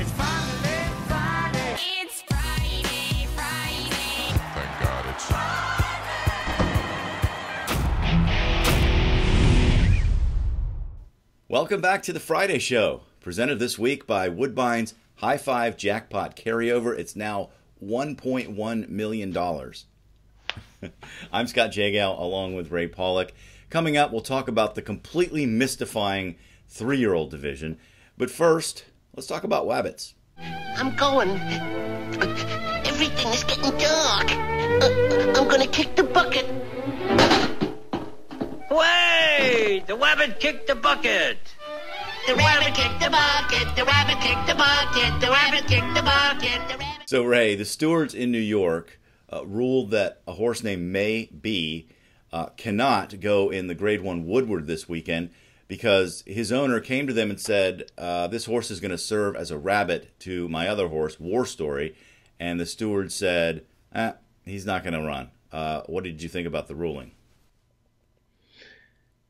It's finally Friday. It's Friday, Friday. Thank God it's Welcome back to the Friday Show, presented this week by Woodbine's High Five Jackpot Carryover. It's now $1.1 million. I'm Scott Jagow, along with Ray Paulick. Coming up, we'll talk about the completely mystifying 3-year-old division. But first, let's talk about wabbits. I'm going. Everything is getting dark. I'm gonna kick the bucket. Wait! The wabbit kicked the bucket! The rabbit kicked the bucket. The rabbit kicked the bucket. The rabbit kicked the bucket. The rabbit... So, Ray, the stewards in New York ruled that a horse named May B cannot go in the Grade 1 Woodward this weekend because his owner came to them and said, this horse is going to serve as a rabbit to my other horse, War Story. And the steward said, he's not going to run. What did you think about the ruling?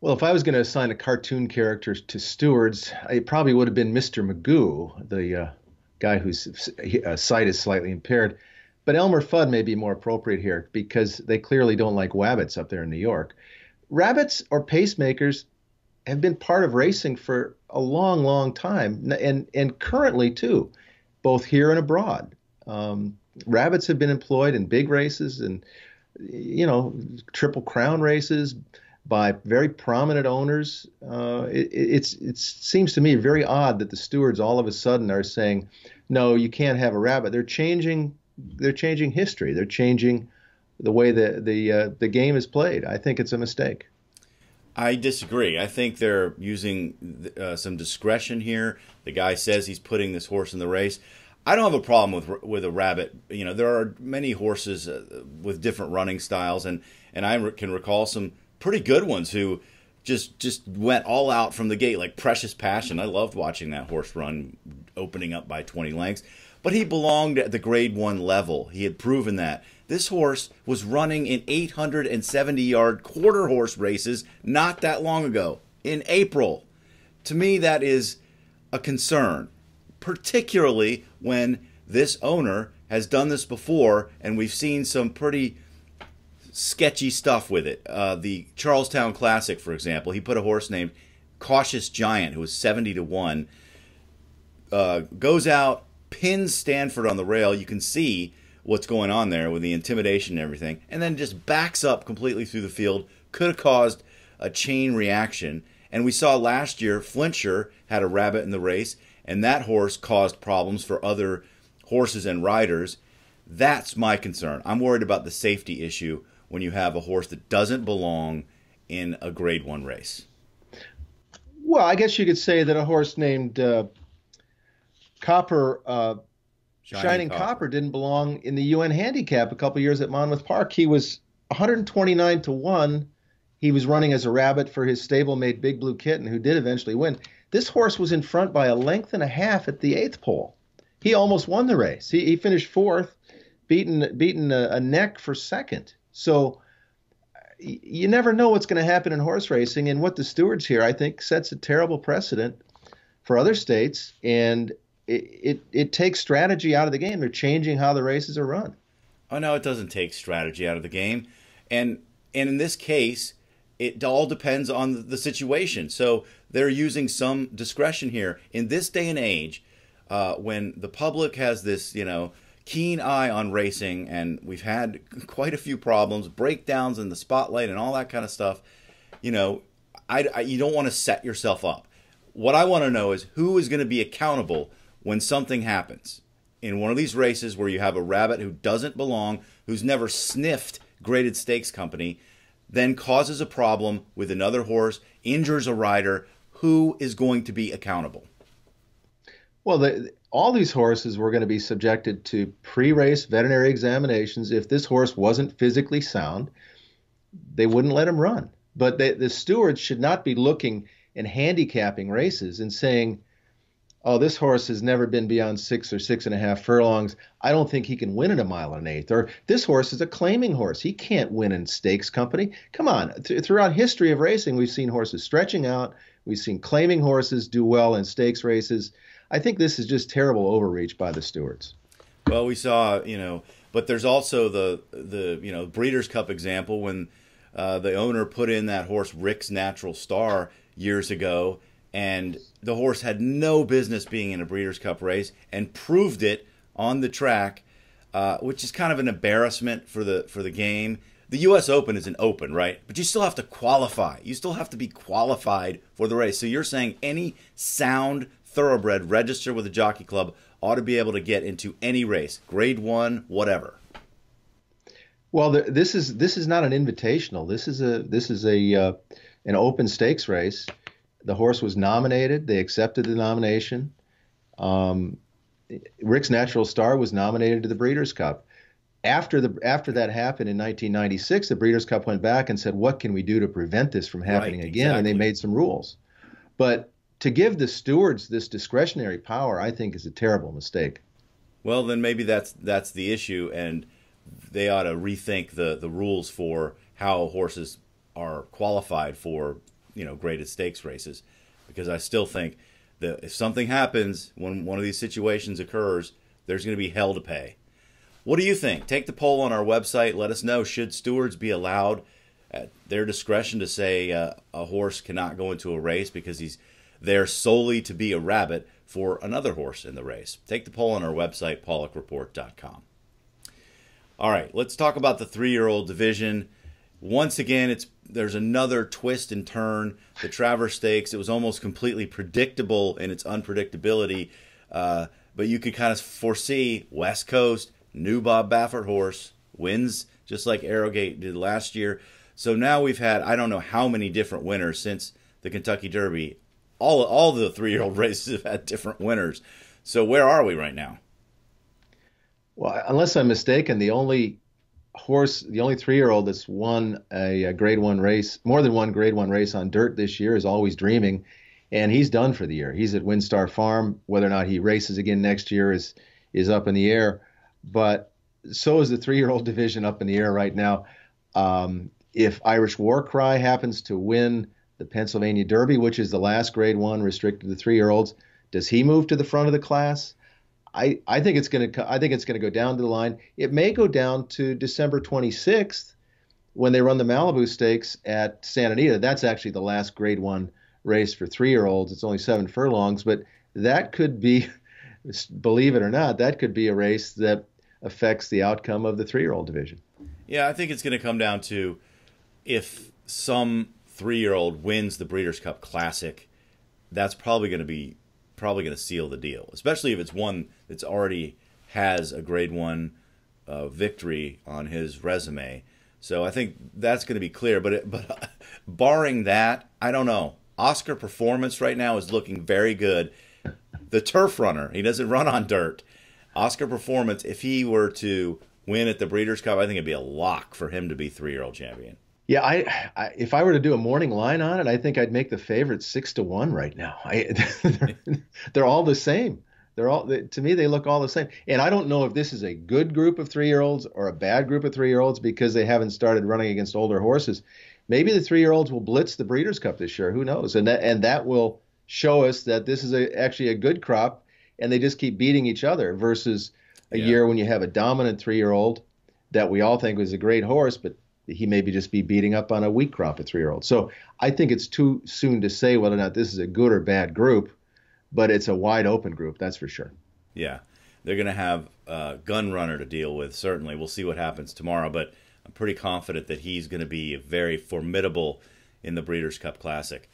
Well, if I was going to assign a cartoon character to stewards, it probably would have been Mr. Magoo, the guy whose sight is slightly impaired. But Elmer Fudd may be more appropriate here because they clearly don't like wabbits up there in New York. Rabbits or pacemakers have been part of racing for a long, long time, and currently too, both here and abroad. Rabbits have been employed in big races and, Triple Crown races by very prominent owners. It seems to me very odd that the stewards all of a sudden are saying, no, you can't have a rabbit. They're changing history. They're changing the way the game is played. I think it's a mistake. I disagree. I think they're using some discretion here. The guy says he's putting this horse in the race. I don't have a problem with a rabbit. There are many horses with different running styles, and I can recall some pretty good ones who just went all out from the gate, like Precious Passion. I loved watching that horse run, opening up by 20 lengths. But he belonged at the Grade 1 level. He had proven that. This horse was running in 870-yard quarter horse races not that long ago, in April. To me, that is a concern, particularly when this owner has done this before, and we've seen some pretty sketchy stuff with it. The Charlestown Classic, for example, he put a horse named Cautious Giant, who was 70-1, goes out, pins Stanford on the rail. You can see what's going on there with the intimidation and everything, and then just backs up completely through the field. Could have caused a chain reaction. And we saw last year Flincher had a rabbit in the race, and that horse caused problems for other horses and riders. That's my concern. I'm worried about the safety issue when you have a horse that doesn't belong in a Grade 1 race. Well, I guess you could say that a horse named Shining Copper didn't belong in the UN Handicap a couple years at Monmouth Park. He was 129-1. He was running as a rabbit for his stablemate Big Blue Kitten, who did eventually win. This horse was in front by a length and a half at the 8th pole. He almost won the race. He finished 4th, beaten a neck for 2nd. So you never know what's going to happen in horse racing. And what the stewards here, I think, sets a terrible precedent for other states. And it takes strategy out of the game. They're changing how the races are run. Oh, no, it doesn't take strategy out of the game. And in this case, it all depends on the situation. So they're using some discretion here. In this day and age, when the public has this, keen eye on racing, and we've had quite a few problems, breakdowns in the spotlight and all that kind of stuff, you don't want to set yourself up. What I want to know is who is going to be accountable when something happens in one of these races where you have a rabbit who doesn't belong, who's never sniffed graded stakes company, then causes a problem with another horse, injures a rider. Who is going to be accountable? Well, all these horses were going to be subjected to pre-race veterinary examinations. If this horse wasn't physically sound, they wouldn't let him run. But the stewards should not be looking and handicapping races and saying, oh, this horse has never been beyond 6 or 6.5 furlongs. I don't think he can win at a 1.125 miles. Or this horse is a claiming horse. He can't win in stakes company. Come on. Throughout history of racing, we've seen horses stretching out. We've seen claiming horses do well in stakes races. I think this is just terrible overreach by the stewards. Well, we saw, but there's also the Breeders' Cup example when the owner put in that horse Rick's Natural Star years ago, and the horse had no business being in a Breeders' Cup race and proved it on the track, which is kind of an embarrassment for the game. The U.S. Open is an open, right? But you still have to qualify. You still have to be qualified for the race. So you're saying any sound thoroughbred registered with a jockey club ought to be able to get into any race, grade 1, whatever. Well, this is not an invitational. This is an open stakes race. The horse was nominated. They accepted the nomination. Rick's Natural Star was nominated to the Breeders' Cup. After that happened in 1996, the Breeders' Cup went back and said, "What can we do to prevent this from happening again?" Exactly. And they made some rules. But to give the stewards this discretionary power, I think, is a terrible mistake. Well, then maybe that's the issue, and they ought to rethink the rules for how horses are qualified for graded stakes races, because I still think that if something happens when one of these situations occurs, there's going to be hell to pay. What do you think? Take the poll on our website. Let us know, should stewards be allowed at their discretion to say a horse cannot go into a race because he's there solely to be a rabbit for another horse in the race? Take the poll on our website, PaulickReport.com. All right, let's talk about the 3-year-old division. Once again, there's another twist and turn. The Travers Stakes, it was almost completely predictable in its unpredictability, but you could kind of foresee West Coast, new Bob Baffert horse, wins just like Arrogate did last year. So now we've had, I don't know how many different winners since the Kentucky Derby. All the 3-year-old races have had different winners. So where are we right now? Well, unless I'm mistaken, the only 3-year-old that's won a grade 1 race, more than one grade 1 race on dirt this year, is Always Dreaming, and he's done for the year. He's at Windstar Farm. Whether or not he races again next year is up in the air. But so is the 3-year-old division up in the air right now. If Irish War Cry happens to win the Pennsylvania Derby, which is the last grade 1 restricted to 3-year-olds, does he move to the front of the class? I think it's going to go down to the line. It may go down to December 26th when they run the Malibu Stakes at Santa Anita. That's actually the last grade 1 race for 3-year-olds. It's only 7 furlongs, but that could be, believe it or not, that could be a race that affects the outcome of the 3-year-old division. Yeah, I think it's going to come down to if some 3-year-old wins the Breeders' Cup Classic, that's probably going to seal the deal, especially if it's one that's already has a grade 1 victory on his resume. So I think that's going to be clear. But barring that, I don't know. Oscar Performance right now is looking very good. The turf runner, he doesn't run on dirt. Oscar Performance, if he were to win at the Breeders' Cup, I think it'd be a lock for him to be 3-year-old champion. Yeah, if I were to do a morning line on it, I think I'd make the favorites 6-1 right now. They're all the same. To me, they look all the same. And I don't know if this is a good group of 3-year-olds or a bad group of 3-year-olds because they haven't started running against older horses. Maybe the 3-year-olds will blitz the Breeders' Cup this year. Who knows? And that will show us that this is actually a good crop, and they just keep beating each other versus a year when you have a dominant 3-year-old that we all think was a great horse, but he maybe just be beating up on a weak crop of 3-year-olds. So I think it's too soon to say whether or not this is a good or bad group, but it's a wide open group, that's for sure. Yeah, they're going to have Gun Runner to deal with, certainly. We'll see what happens tomorrow, but I'm pretty confident that he's going to be very formidable in the Breeders' Cup Classic.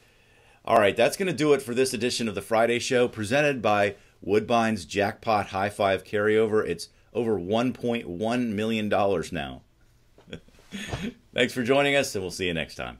All right, that's going to do it for this edition of the Friday Show, presented by Woodbine's Jackpot High Five Carryover. It's over $1.1 million now. Thanks for joining us, and we'll see you next time.